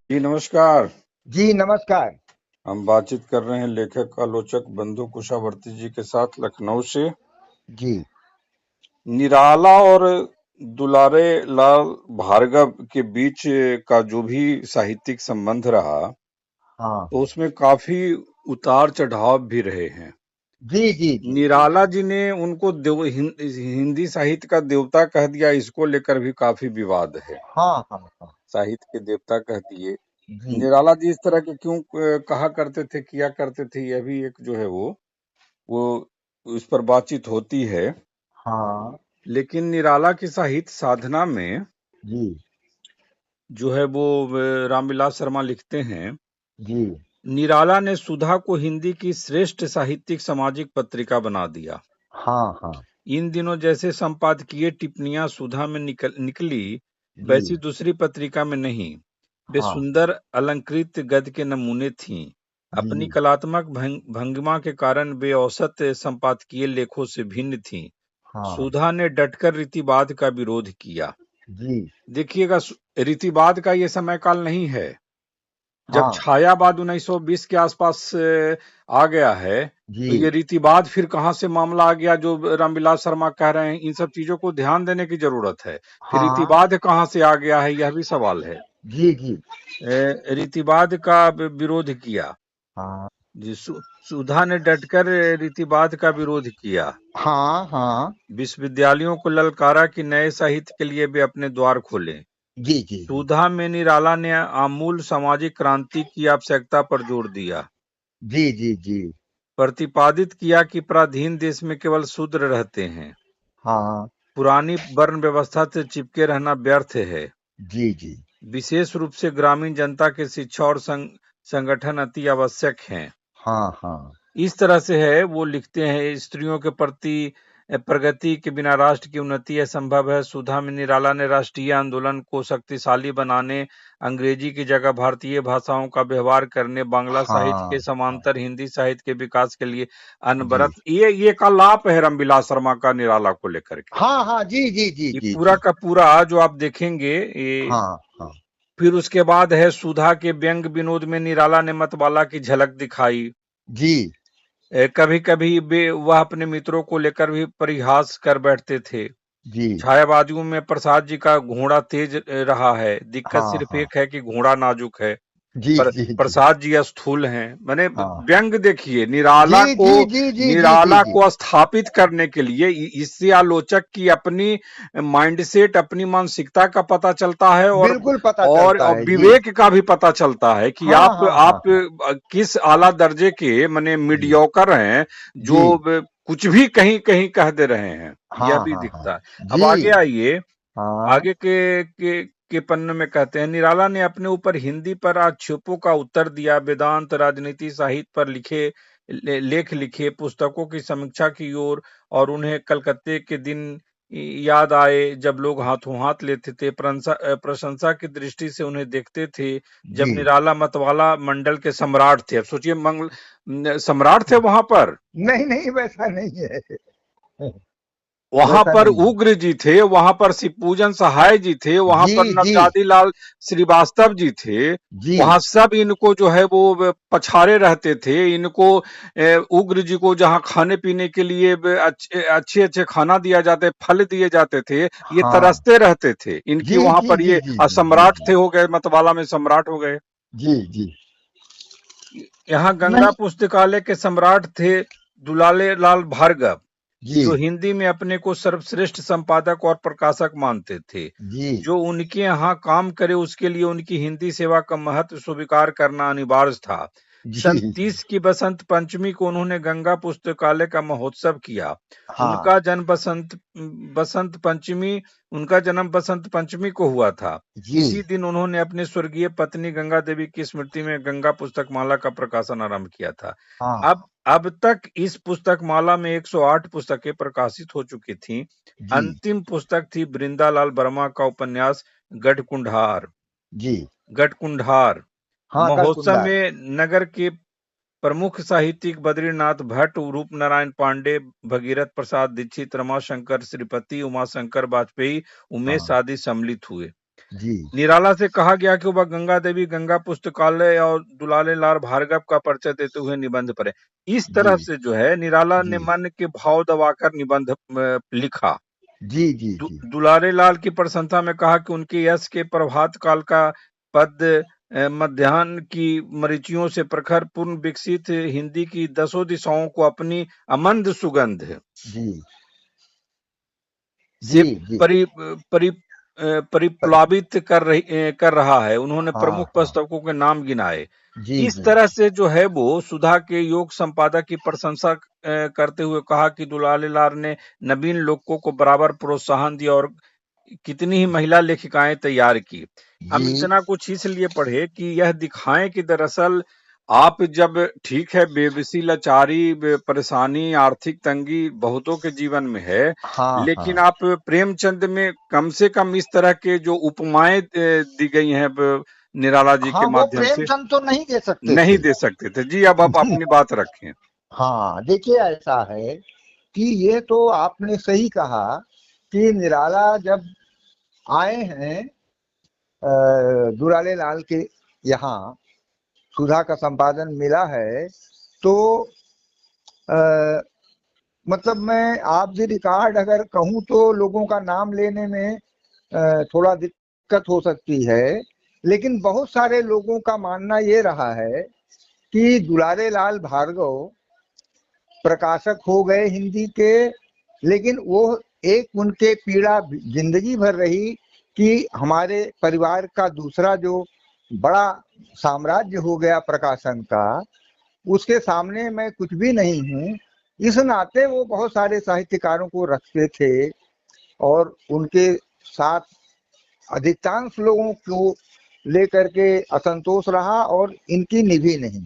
जी नमस्कार। जी नमस्कार। हम बातचीत कर रहे हैं लेखक आलोचक बंधु कुशावर्ती जी के साथ लखनऊ से। जी। निराला और दुलारे लाल भार्गव के बीच का जो भी साहित्यिक संबंध रहा, हाँ। तो उसमें काफी उतार चढ़ाव भी रहे हैं। जी जी जी जी। निराला जी ने उनको हिंदी साहित्य का देवता कह दिया, इसको लेकर भी काफी विवाद है। हाँ हाँ हाँ। साहित्य के देवता कह दिए। जी। निराला जी इस तरह के क्यों कहा करते थे, किया करते थे, यह भी एक जो है वो उस पर बातचीत होती है। हाँ। लेकिन निराला की साहित्य साधना में जी जो है वो रामविलास शर्मा लिखते हैं, जी। निराला ने सुधा को हिंदी की श्रेष्ठ साहित्यिक सामाजिक पत्रिका बना दिया। हाँ हाँ। इन दिनों जैसे संपादकीय टिप्पणियां सुधा में निकली, जी। वैसी दूसरी पत्रिका में नहीं। वे हाँ। सुंदर अलंकृत गद्य के नमूने थीं। अपनी जी। कलात्मक भंगिमा के कारण वे औसत संपादकीय लेखों से भिन्न थीं। हाँ। सुधा ने डटकर रीतिवाद का विरोध किया। जी। देखिएगा, रीतिवाद का ये समय काल नहीं है। जब हाँ। छायावाद 1920 के आसपास आ गया है, तो ये जी। रीतिवाद फिर कहां से मामला आ गया जो रामविलास शर्मा कह रहे हैं। इन सब चीजों को ध्यान देने की जरूरत है। फिर हाँ। रीतिवाद कहां से आ गया है, यह भी सवाल है। जी जी। रीतिवाद का विरोध किया हाँ जी। सुधा ने डटकर रीतिवाद का विरोध किया। हाँ। हाँ। विश्वविद्यालयों को ललकारा कि नए साहित्य के लिए वे अपने द्वार खोलें। जी जी जी। सुधा में निराला ने आमूल सामाजिक क्रांति की आवश्यकता पर जोर दिया। जी जी जी। प्रतिपादित किया कि पराधीन देश में केवल शूद्र रहते हैं। हाँ। पुरानी वर्ण व्यवस्था से चिपके रहना व्यर्थ है। जी जी। विशेष रूप से ग्रामीण जनता के शिक्षा और संगठन अति आवश्यक हैं। हाँ हाँ। इस तरह से है वो लिखते हैं। स्त्रियों के प्रति प्रगति के बिना राष्ट्र की उन्नति असंभव है। सुधा में निराला ने राष्ट्रीय आंदोलन को शक्तिशाली बनाने, अंग्रेजी की जगह भारतीय भाषाओं का व्यवहार करने, बांग्ला साहित्य के हाँ हाँ। समांतर हिंदी साहित्य के विकास के लिए जी। अनवरत ये का लाभ है रामविलास शर्मा का निराला को लेकर के। हाँ हाँ। जी जी जी ये जी पूरा जी। का पूरा जो आप देखेंगे ये। हाँ हाँ। फिर उसके बाद है सुधा के व्यंग विनोद में निराला ने मतवाला की झलक दिखाई। जी कभी कभी वे वह अपने मित्रों को लेकर भी परिहास कर बैठते थे। जी। छायावादियों में प्रसाद जी का घोड़ा तेज रहा है। दिक्कत हाँ सिर्फ हाँ। एक है कि घोड़ा नाजुक है। जी पर जी जी। प्रसाद जी स्थूल हैं। मैंने हाँ। व्यंग देखिए, जी जी जी जी जी जी निराला जी। को स्थापित करने के लिए इससे आलोचक की अपनी माइंडसेट, अपनी मानसिकता का पता चलता है, बिल्कुल पता चलता और है जी। विवेक का भी पता चलता है कि हाँ हाँ आप हाँ हाँ। किस आला दर्जे के माने जी मीडियोकर हैं, जी। जो कुछ भी कहीं कहीं कह दे रहे हैं। यह हाँ भी हाँ हाँ। दिखता है। अब जी। आगे आइए। हाँ। आगे के पन्ने में कहते हैं, निराला ने अपने ऊपर हिंदी पर आक्षेपों का उत्तर दिया। वेदांत, राजनीति, साहित्य पर लेख लिखे, पुस्तकों की समीक्षा की और उन्हें कलकत्ते के दिन याद आए जब लोग हाथों हाथ लेते थे, प्रशंसा की दृष्टि से उन्हें देखते थे। जब जी। निराला मतवाला मंडल के सम्राट थे। अब सोचिए, सम्राट थे वहां पर। नहीं नहीं वैसा नहीं है। वहां वैसा पर नहीं है। उग्र जी थे, वहां पर शिवपूजन सहाय जी थे, वहां जी पर जी नवजादी लाल श्रीवास्तव जी थे। जी। वहां सब इनको जो है वो पछाड़े रहते थे। इनको उग्र जी को जहां खाने पीने के लिए अच्छे अच्छे अच्छे खाना दिया जाते, फल दिए जाते थे, ये हाँ। तरसते रहते थे। इनकी जी वहां जी पर जी ये जी जी जी सम्राट जी थे, हो गए मतवाला में सम्राट हो गए। जी जी। यहाँ गंगा नहीं। पुस्तकालय के सम्राट थे दुलारे लाल भार्गव, जी जो हिंदी में अपने को सर्वश्रेष्ठ संपादक और प्रकाशक मानते थे। जी जो उनके यहाँ काम करे उसके लिए उनकी हिंदी सेवा का महत्व स्वीकार करना अनिवार्य था। जी सन जी। 30 की बसंत पंचमी को उन्होंने गंगा पुस्तकालय का महोत्सव किया। हाँ। उनका जन्म बसंत पंचमी उनका जन्म बसंत पंचमी को हुआ था। जी। इसी दिन उन्होंने अपनी स्वर्गीय पत्नी गंगा देवी की स्मृति में गंगा पुस्तकमाला का प्रकाशन आरंभ किया था। हाँ। अब तक इस पुस्तकमाला में 108 पुस्तकें प्रकाशित हो चुकी थीं। जी अंतिम पुस्तक थी बृंदालाल वर्मा का उपन्यास गढ़कुंडार। जी। गढ़कुंडार हाँ महोत्सव गढ़कुंडार। में नगर के प्रमुख साहित्यिक बद्रीनाथ भट्ट, रूप नारायण पांडे, भगीरथ प्रसाद दीक्षित, रमाशंकर श्रीपति, उमाशंकर वाजपेयी, उमेश हाँ। आदि सम्मिलित हुए। जी निराला से कहा गया कि वह गंगा देवी गंगा पुस्तकालय और दुलारे लाल भार्गव का परिचय देते हुए निबंध पढ़े। इस जी तरह से जो है निराला ने जी मन के भाव दबाकर निबंध लिखा। जी जी जी दुलारे लाल की प्रशंसा में कहा कि उनके यश के प्रभात काल का पद मध्याह्न की मरीचियों से प्रखर पूर्ण विकसित हिंदी की दसों दिशाओं को अपनी अमंद सुगंध जी से जी जी परि परि परिप्लावित कर रहा है। उन्होंने हाँ प्रमुख हाँ पुस्तकों के नाम गिनाए। जी इस जी तरह से जो है वो सुधा के योग संपादक की प्रशंसा करते हुए कहा कि दुलारे लाल ने नवीन लोगों को बराबर प्रोत्साहन दिया और कितनी ही महिला लेखिकाएं तैयार की। जी हम इतना कुछ इसलिए पढ़े कि यह दिखाएं कि दरअसल आप जब ठीक है बेबसी लाचारी परेशानी आर्थिक तंगी बहुतों के जीवन में है, हाँ लेकिन हाँ आप प्रेमचंद में कम से कम इस तरह के जो उपमाएं दी गई हैं निराला जी के हाँ, वो माध्यम से प्रेमचंद तो नहीं दे सकते नहीं थे। दे सकते थे। जी अब आप अपनी बात रखें। हाँ, देखिए ऐसा है कि ये तो आपने सही कहा कि निराला जब आए हैं दुलारे लाल के यहाँ सुधा का संपादन मिला है, तो आ, मतलब मैं आप भी रिकॉर्ड अगर कहूँ तो लोगों का नाम लेने में थोड़ा दिक्कत हो सकती है, लेकिन बहुत सारे लोगों का मानना ये रहा है कि दुलारे लाल भार्गव प्रकाशक हो गए हिंदी के, लेकिन वो एक उनके पीड़ा जिंदगी भर रही कि हमारे परिवार का दूसरा जो बड़ा साम्राज्य हो गया प्रकाशन का, उसके सामने मैं कुछ भी नहीं हूँ। इस नाते वो बहुत सारे साहित्यकारों को रखते थे और उनके साथ अधिकांश लोगों को लेकर के असंतोष रहा और इनकी निभी नहीं।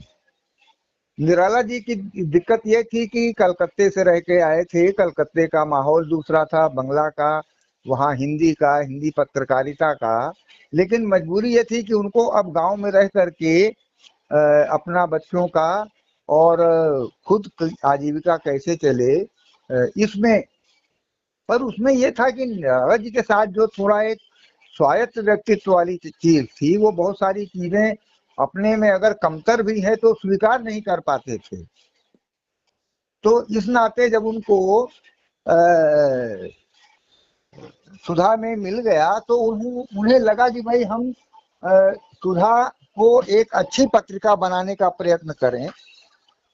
निराला जी की दिक्कत ये थी कि कलकत्ते से रह के आए थे, कलकत्ते का माहौल दूसरा था, बंगला का, वहाँ हिंदी का, हिंदी पत्रकारिता का, लेकिन मजबूरी ये थी कि उनको अब गांव में रह करके अपना बच्चों का और खुद आजीविका कैसे चले, इसमें, पर उसमें यह था कि निराला जी के साथ जो थोड़ा एक स्वायत्त व्यक्तित्व वाली चीज थी, वो बहुत सारी चीजें अपने में अगर कमतर भी है तो स्वीकार नहीं कर पाते थे। तो इस नाते जब उनको सुधा में मिल गया तो उन्हें लगा कि भाई हम सुधा को एक अच्छी पत्रिका बनाने का प्रयत्न करें,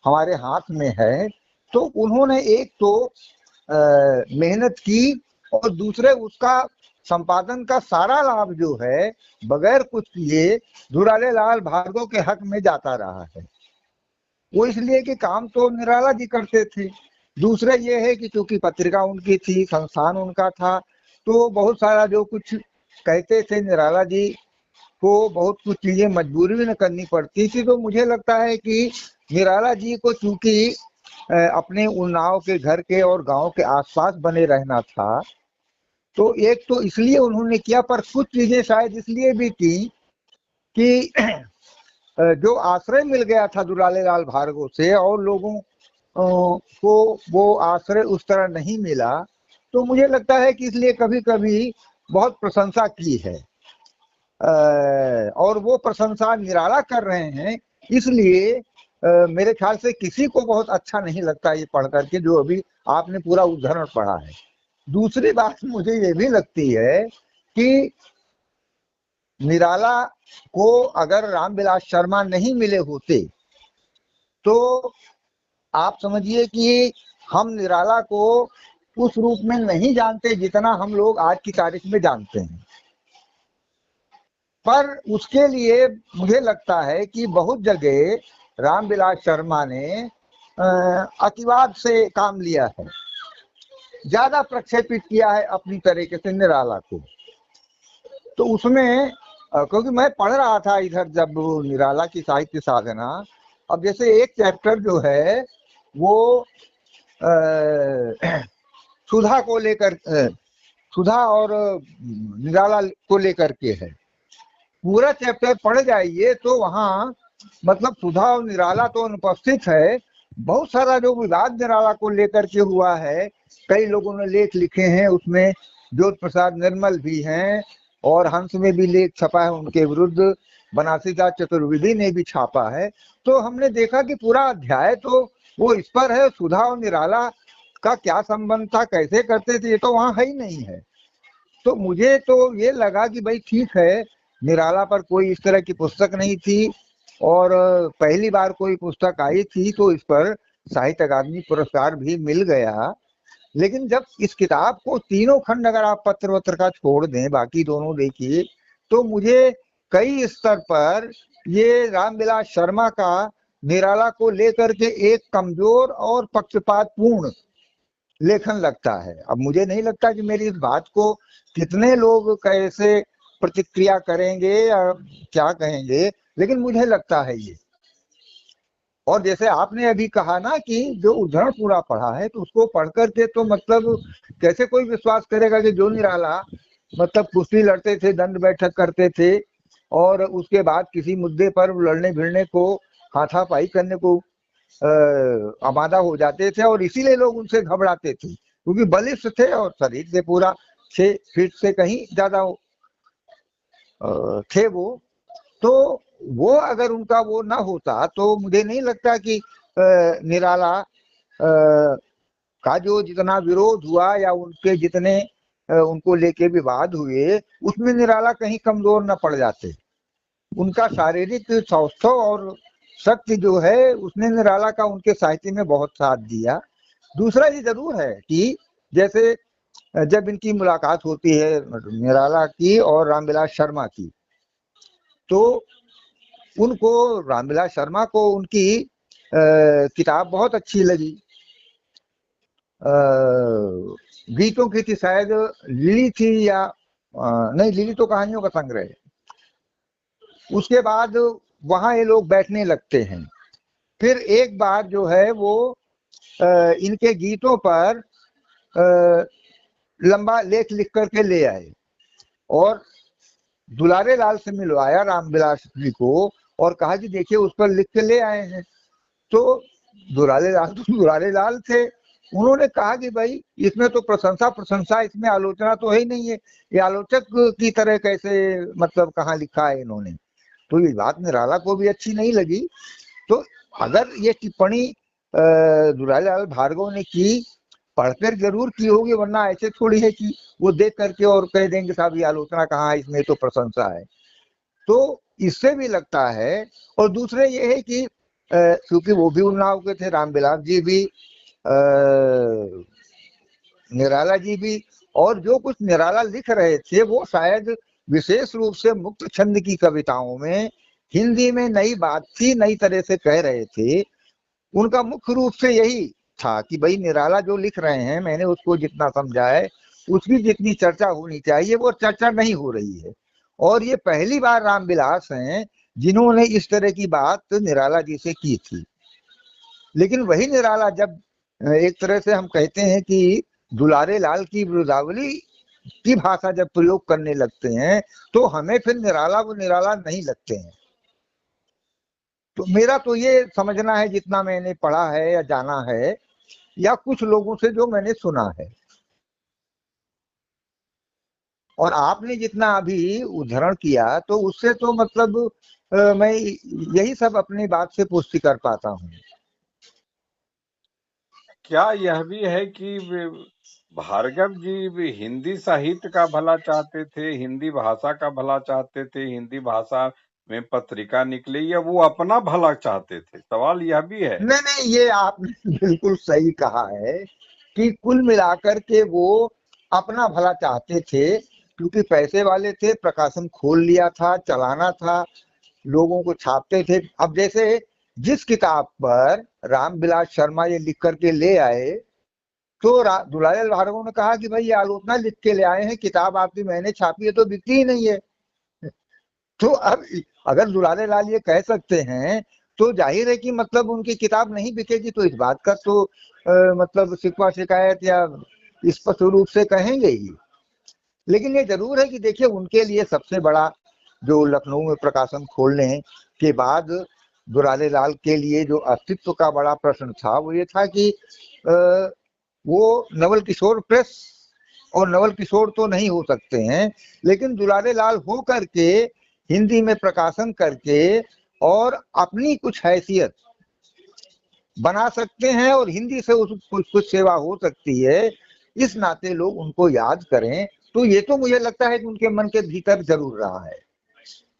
हमारे हाथ में है। तो उन्होंने एक तो मेहनत की और दूसरे उसका संपादन का सारा लाभ जो है बगैर कुछ किए दुलारे लाल भार्गव के हक में जाता रहा है। वो इसलिए कि काम तो निराला जी करते थे, दूसरे ये है कि चूंकि पत्रिका उनकी थी, संस्थान उनका था, तो बहुत सारा जो कुछ कहते थे निराला जी को बहुत कुछ चीजें मजबूरी में करनी पड़ती थी। तो मुझे लगता है कि निराला जी को चूंकि अपने उन्नाव के घर के और गांव के आसपास बने रहना था, तो एक तो इसलिए उन्होंने किया, पर कुछ चीजें शायद इसलिए भी की कि जो आश्रय मिल गया था दुलारे लाल भार्गव से और लोगों को वो आश्रय उस तरह नहीं मिला, तो मुझे लगता है कि इसलिए कभी कभी बहुत प्रशंसा की है। और वो प्रशंसा निराला कर रहे हैं, इसलिए मेरे ख्याल से किसी को बहुत अच्छा नहीं लगता ये पढ़ करके, जो अभी आपने पूरा उद्धरण पढ़ा है। दूसरी बात मुझे ये भी लगती है कि निराला को अगर रामविलास शर्मा नहीं मिले होते तो आप समझिए कि हम निराला को उस रूप में नहीं जानते जितना हम लोग आज की तारीख में जानते हैं। पर उसके लिए मुझे लगता है कि बहुत जगह रामविलास शर्मा ने अतिवाद से काम लिया है, ज्यादा प्रक्षेपित किया है अपनी तरीके से निराला को। तो उसमें क्योंकि मैं पढ़ रहा था इधर जब निराला की साहित्य साधना, अब जैसे एक चैप्टर जो है वो सुधा को लेकर, सुधा और निराला को लेकर के है। पूरा चैप्टर पढ़ जाइए तो वहाँ मतलब सुधा और निराला तो अनुपस्थित है, बहुत सारा जो विवाद निराला को लेकर के हुआ है, कई लोगों ने लेख लिखे हैं, उसमें ज्योति प्रसाद निर्मल भी हैं, और हंस में भी लेख छपा है उनके विरुद्ध, बनासीदास चतुर्वेदी ने भी छापा है। तो हमने देखा कि पूरा अध्याय तो वो इस पर है, सुधा और निराला का क्या संबंध था, कैसे करते थे, ये तो वहां है ही नहीं है। तो मुझे तो ये लगा कि भाई ठीक है, निराला पर कोई इस तरह की पुस्तक नहीं थी, और पहली बार कोई पुस्तक आई थी तो इस पर साहित्य अकादमी पुरस्कार भी मिल गया। लेकिन जब इस किताब को तीनों खंड अगर आप पत्र वत्र का छोड़ दें, बाकी दोनों देखिए, तो मुझे कई स्तर पर ये रामविलास शर्मा का निराला को लेकर के एक कमजोर और पक्षपातपूर्ण लेखन लगता है। अब मुझे नहीं लगता कि मेरी इस बात को कितने लोग कैसे प्रतिक्रिया करेंगे या क्या कहेंगे, लेकिन मुझे लगता है ये। और जैसे आपने अभी कहा ना कि जो उद्धरण पूरा पढ़ा है, तो उसको पढ़ करके तो मतलब कैसे कोई विश्वास करेगा कि जो निराला मतलब कुश्ती लड़ते थे, दंड बैठक करते थे, और उसके बाद किसी मुद्दे पर लड़ने भिड़ने को, हाथापाई करने को आमादा हो जाते थे, और इसीलिए लोग उनसे घबराते थे क्योंकि बलिष्ठ थे और शरीर से पूरा 6 फीट से कहीं ज्यादा थे वो। तो वो अगर उनका वो ना होता तो मुझे नहीं लगता कि निराला का जो जितना विरोध हुआ या उनके जितने उनको लेके विवाद हुए, उसमें निराला कहीं कमजोर न पड़ जाते। उनका शारीरिक सौष्ठव और शक्ति जो है, उसने निराला का उनके साहित्य में बहुत साथ दिया। दूसरा ये जरूर है कि जैसे जब इनकी मुलाकात होती है निराला की और रामविलास शर्मा की, तो उनको रामविलास शर्मा को उनकी किताब बहुत अच्छी लगी। गीतों की थी शायद, लिली थी या नहीं, लिली तो कहानियों का संग्रह है। उसके बाद वहां ये लोग बैठने लगते हैं। फिर एक बार जो है वो इनके गीतों पर लंबा लेख लिख करके ले आए और दुलारे लाल से मिलवाया रामविलास जी को, और कहा कि देखिए उस पर लिख के ले आए हैं। तो दुलारे लाल थे, उन्होंने कहा कि भाई इसमें तो प्रशंसा प्रशंसा, इसमें आलोचना तो है ही नहीं है, ये आलोचक की तरह कैसे मतलब कहाँ लिखा है इन्होंने। तो ये बात निराला को भी अच्छी नहीं लगी। तो अगर ये टिप्पणी दुलारे लाल भार्गव ने की, पढ़कर जरूर की होगी, वरना ऐसे थोड़ी है कि वो देख करके और कह देंगे साहब ये आलोचना कहाँ है, इसमें तो प्रशंसा है। तो इससे भी लगता है। और दूसरे ये है कि क्योंकि वो भी उन्नाव के थे, रामविलास जी भी, निराला जी भी, और जो कुछ निराला लिख रहे थे वो शायद विशेष रूप से मुक्त छंद की कविताओं में हिंदी में नई बात थी, नई तरह से कह रहे थे। उनका मुख्य रूप से यही था कि भाई निराला जो लिख रहे हैं, मैंने उसको जितना समझा है, उसकी जितनी चर्चा होनी चाहिए वो चर्चा नहीं हो रही है। और ये पहली बार रामविलास हैं जिन्होंने इस तरह की बात निराला जी से की थी। लेकिन वही निराला जब एक तरह से हम कहते हैं कि दुलारे लाल की वृद्धावली की भाषा जब प्रयोग करने लगते हैं, तो हमें फिर निराला वो निराला नहीं लगते हैं। तो मेरा तो ये समझना है, जितना मैंने पढ़ा है या जाना है या कुछ लोगों से जो मैंने सुना है। और आपने जितना अभी उद्धरण किया, तो उससे तो मतलब मैं यही सब अपनी बात से पुष्टि कर पाता हूँ। क्या यह भी है कि भार्गव जी भी हिंदी साहित्य का भला चाहते थे, हिंदी भाषा का भला चाहते थे, हिंदी भाषा में पत्रिका निकले, या वो अपना भला चाहते थे? सवाल यह भी है। नहीं नहीं, ये आपने बिल्कुल सही कहा है कि कुल मिलाकर के वो अपना भला चाहते थे, क्योंकि पैसे वाले थे, प्रकाशन खोल लिया था, चलाना था, लोगों को छापते थे। अब जैसे जिस किताब पर रामविलास शर्मा ये लिख करके ले आए, तो दुलारे भार्गव ने कहा कि भाई ये आलोचना लिख के ले आए हैं, किताब आपकी मैंने छापी है तो बिकती ही नहीं है। तो अब अगर दुलारे लाल ये कह सकते हैं, तो जाहिर है कि मतलब उनकी किताब नहीं बिकेगी, तो इस बात का तो मतलब शिकवा शिकायत या स्पष्ट रूप से कहेंगे ही। लेकिन ये जरूर है कि देखिए उनके लिए सबसे बड़ा जो लखनऊ में प्रकाशन खोलने के बाद दुलारे लाल के लिए जो अस्तित्व का बड़ा प्रश्न था, वो ये था कि वो नवल किशोर प्रेस और नवल किशोर तो नहीं हो सकते हैं, लेकिन दुलारे लाल हो करके हिंदी में प्रकाशन करके और अपनी कुछ हैसियत बना सकते हैं और हिंदी से उस कुछ सेवा हो सकती है, इस नाते लोग उनको याद करें। तो ये तो मुझे लगता है कि उनके मन के भीतर जरूर रहा है,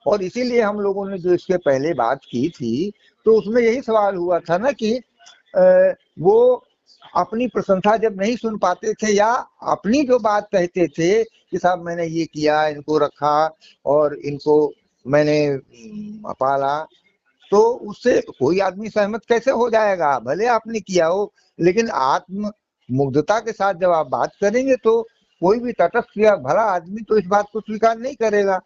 और इसीलिए हम लोगों ने जो इसके पहले बात की थी तो उसमें यही सवाल हुआ था ना कि वो अपनी प्रशंसा जब नहीं सुन पाते थे या अपनी जो बात कहते थे कि साहब मैंने ये किया, इनको रखा और इनको मैंने पाला, तो उससे कोई आदमी सहमत कैसे हो जाएगा, भले आपने किया हो, लेकिन आत्म मुग्धता के साथ जब आप बात करेंगे तो कोई भी तटस्थ या भला आदमी तो इस बात को स्वीकार नहीं करेगा।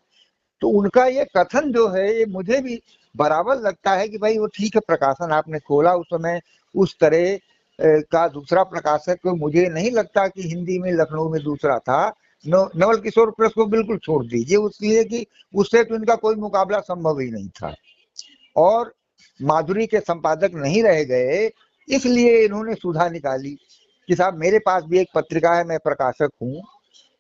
तो उनका ये कथन जो है ये मुझे भी बराबर लगता है कि भाई वो ठीक है, प्रकाशन आपने खोला उस समय उस तरह का दूसरा प्रकाशक मुझे नहीं लगता कि हिंदी में लखनऊ में दूसरा था। नवल किशोर प्रेस को बिल्कुल छोड़ दीजिए, उसलिए कि उससे तो इनका कोई मुकाबला संभव ही नहीं था, और माधुरी के संपादक नहीं रह गए, इसलिए इन्होंने सुधा निकाली कि साहब मेरे पास भी एक पत्रिका है, मैं प्रकाशक हूँ,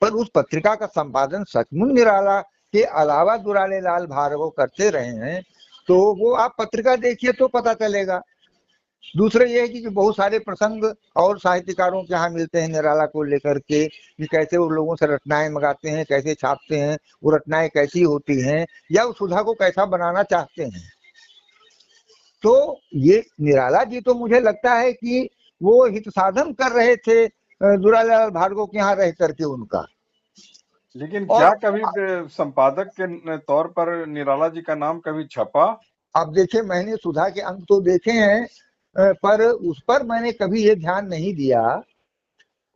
पर उस पत्रिका का संपादन सचमुच निराला के अलावा दुलारे लाल भार्गव करते रहे हैं, तो वो आप पत्रिका देखिए तो पता चलेगा। दूसरे ये है कि बहुत सारे प्रसंग और साहित्यकारों के यहाँ मिलते हैं निराला को लेकर के कि कैसे वो लोगों से रचनाएं मंगाते हैं, कैसे छापते हैं, वो रचनाएं कैसी होती हैं, या उस सुधा को कैसा बनाना चाहते हैं। तो ये निराला जी तो मुझे लगता है कि वो हित साधन कर रहे थे दुलारे लाल भार्गव के यहाँ रह करके उनका। लेकिन क्या और कभी संपादक के तौर पर निराला जी का नाम कभी छपा? अब देखिए, मैंने सुधा के अंक तो देखे हैं, पर उस पर मैंने कभी ये ध्यान नहीं दिया,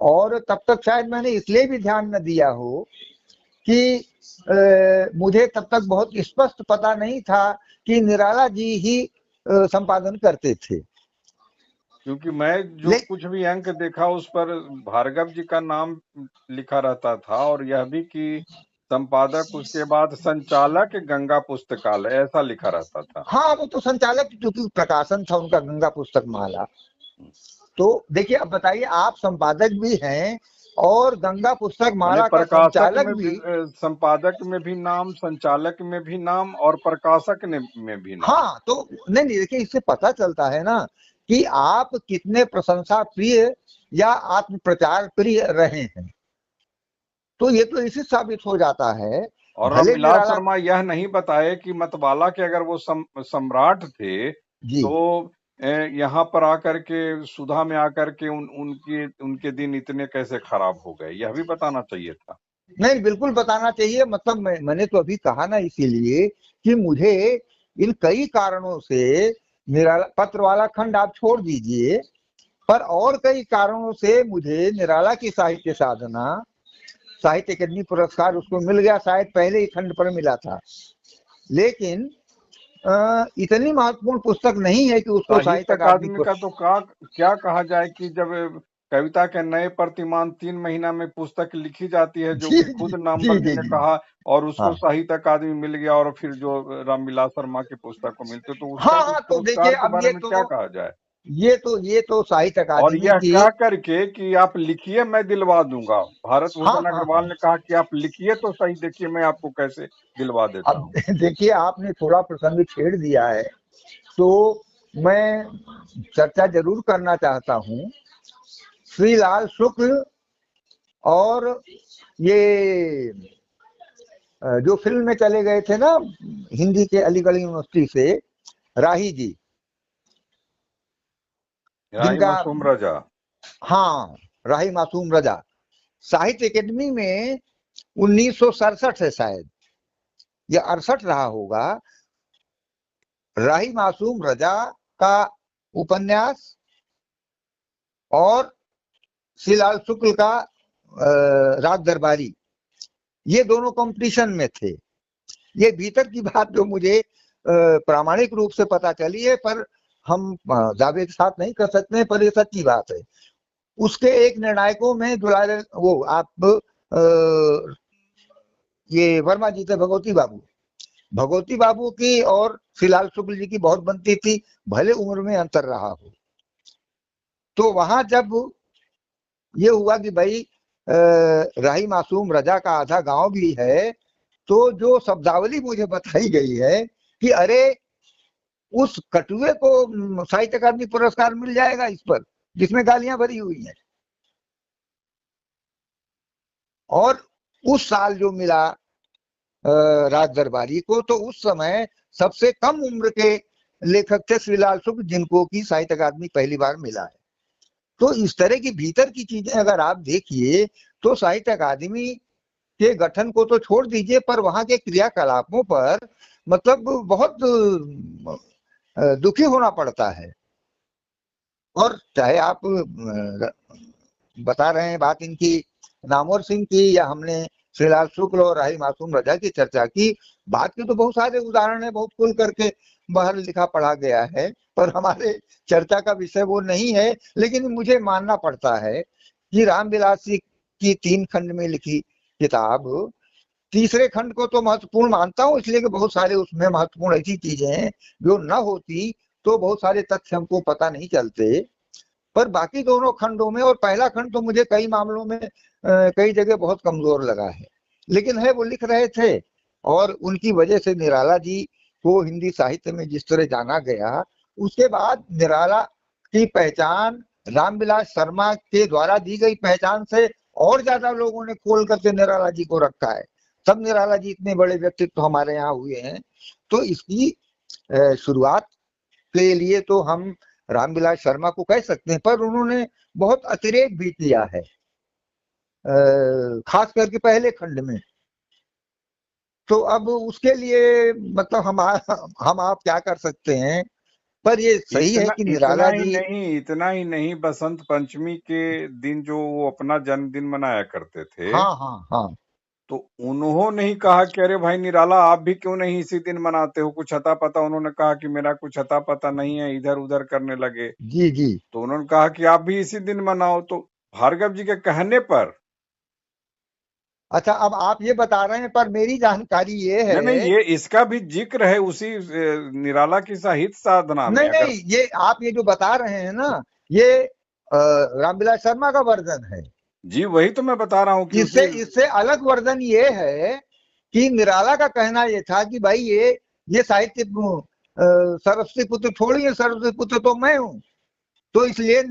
और तब तक शायद मैंने इसलिए भी ध्यान न दिया हो कि मुझे तब तक बहुत स्पष्ट पता नहीं था कि निराला जी ही संपादन करते थे। क्योंकि मैं जो कुछ भी अंक देखा उस पर भार्गव जी का नाम लिखा रहता था, और यह भी कि संपादक उसके बाद संचालक गंगा पुस्तकालय ऐसा लिखा रहता था। हाँ, वो तो संचालक, क्योंकि प्रकाशन था उनका गंगा पुस्तक माला। तो देखिए, अब बताइए, आप संपादक भी हैं और गंगा पुस्तक माला का प्रकाशक संचालक में भी। संपादक में भी नाम, संचालक में भी नाम और प्रकाशक में भी नाम। हाँ, तो नहीं, देखिए, इससे पता चलता है ना कि आप कितने प्रशंसा प्रिय या आत्म प्रचार प्रिय रहे हैं, तो ये तो इसी साबित हो जाता है। और भले रामविलास निराला शर्मा यह नहीं बताए कि मतवाला के अगर वो सम्राट थे जी, तो यहाँ पर आकर के सुधा में आकर के उनके दिन इतने कैसे खराब हो गए, यह भी बताना चाहिए था। नहीं, बिल्कुल बताना चाहिए। मतलब मैंने तो अभी कहा ना, इसीलिए कि मुझे इन कई कारणों से निराला पत्र वाला खंड आप छोड़ दीजिए, पर और कई कारणों से मुझे निराला की साहित्य साधना, साहित्य अकादमी पुरस्कार उसको मिल गया, शायद पहले ही खंड पर मिला था, लेकिन इतनी महत्वपूर्ण पुस्तक नहीं है कि उसको साहित्य साहित्य अकादमी अकादमी का तो क्या कहा जाए कि जब कविता के नए प्रतिमान 3 महीना में पुस्तक लिखी जाती है, जो जी कि खुद जी नामवर जी जी ने जी। कहा, और उसको हाँ साहित्य अकादमी मिल गया, और फिर जो रामविलास शर्मा की पुस्तक को मिलते, तो उसका हाँ उस हाँ, तो देखिए, पुरस्कार के अब बारे में क्या कहा जाए? ये तो साहित्य और अकादमी यह की। कह करके कि आप लिखिए मैं दिलवा दूंगा, भारत हाँ भूषण हाँ अग्रवाल हाँ। ने कहा कि आप लिखिए तो सही, देखिए मैं आपको कैसे दिलवा देता अब हूँ। देखिए, आपने थोड़ा प्रसंग छेड़ दिया है, तो मैं चर्चा जरूर करना चाहता हूँ। श्री लाल शुक्ल और ये जो फिल्म में चले गए थे ना हिंदी के अलीगढ़ यूनिवर्सिटी से, राही जी, राही जिनका, मासूम रजा। हाँ, राही मासूम रजा, साहित्य अकेडमी में 1967 है शायद, या 68 रहा होगा, राही मासूम रजा का उपन्यास और श्रीलाल शुक्ल का राग दरबारी, ये दोनों कंपटीशन में थे। ये भीतर की बात जो मुझे प्रामाणिक रूप से पता चली है, पर हम दावे के साथ नहीं कर सकते हैं, पर ये सच्ची बात है। उसके एक निर्णायकों में दुलारे वो आप ये वर्मा जी थे, भगवती बाबू की और श्रीलाल शुक्ल जी की बहुत बनती थी, भले उम्र में अंतर रहा हो। तो वहां जब ये हुआ कि भाई राही मासूम रजा का आधा गांव भी है, तो जो शब्दावली मुझे बताई गई है कि अरे उस कटुए को साहित्य अकादमी पुरस्कार मिल जाएगा इस पर, जिसमें गालियां भरी हुई हैं। और उस साल जो मिला राज दरबारी को, तो उस समय सबसे कम उम्र के लेखक थे श्रीलाल शुक्ल, जिनको की साहित्य अकादमी पहली बार मिला है। तो इस तरह की भीतर की चीजें अगर आप देखिए, तो साहित्य अकादमी के गठन को तो छोड़ दीजिए, पर वहां के क्रियाकलापों पर मतलब बहुत दुखी होना पड़ता है। और चाहे आप बता रहे हैं बात इनकी नामवर सिंह की, या हमने श्रीलाल शुक्ल और राही मासूम रजा की चर्चा की, बात के तो बहुत सारे उदाहरण है, बहुत खुल करके बाहर लिखा पढ़ा गया है, पर हमारे चर्चा का विषय वो नहीं है। लेकिन मुझे मानना पड़ता है कि रामविलास जी की 3 खंड में लिखी किताब, तीसरे खंड को तो महत्वपूर्ण मानता हूं, इसलिए कि बहुत सारे उसमें महत्वपूर्ण ऐसी चीजें हैं जो न होती तो बहुत सारे तथ्य हमको पता नहीं चलते। पर बाकी दोनों खंडों में, और पहला खंड तो मुझे कई मामलों में कई जगह बहुत कमजोर लगा है, लेकिन है वो लिख रहे थे। और उनकी वजह से निराला जी को हिंदी साहित्य में जिस तरह जाना गया, उसके बाद निराला की पहचान रामविलास शर्मा के द्वारा दी गई पहचान से और ज्यादा लोगों ने खोल करके निराला जी को रखा है। तब निराला जी इतने बड़े व्यक्तित्व हमारे यहाँ हुए हैं। तो इसकी शुरुआत के लिए तो हम रामविलास शर्मा को कह सकते हैं, पर उन्होंने बहुत अतिरेक भी किया है, खास करके पहले खंड में। तो अब उसके लिए मतलब हम आप क्या कर सकते हैं। पर ये सही है इतना कि इतना निराला ही जी, नहीं, इतना ही नहीं, बसंत पंचमी के दिन जो वो अपना जन्मदिन मनाया करते थे, हाँ हाँ हाँ, तो उन्होंने ही कहा कि अरे भाई निराला, आप भी क्यों नहीं इसी दिन मनाते हो, कुछ अता पता। उन्होंने कहा कि मेरा कुछ अता पता नहीं है, इधर उधर करने लगे। जी जी। तो उन्होंने कहा कि आप भी इसी दिन मनाओ। तो भार्गव जी के कहने पर, अच्छा, अब आप ये बता रहे हैं, पर मेरी जानकारी ये नहीं नहीं, है। ये इसका भी जिक्र है उसी निराला की साहित्य साधना में। नहीं अगर नहीं, ये आप ये जो बता रहे हैं ना, ये रामविलास शर्मा का वर्जन है। जी, वही तो मैं बता रहा हूँ कि इससे उसी। इससे अलग वर्जन ये है कि निराला का कहना ये था कि भाई ये साहित्य सरस्वती पुत्र थोड़ी है, सरस्वती पुत्र तो मैं हूँ। तो इसलिए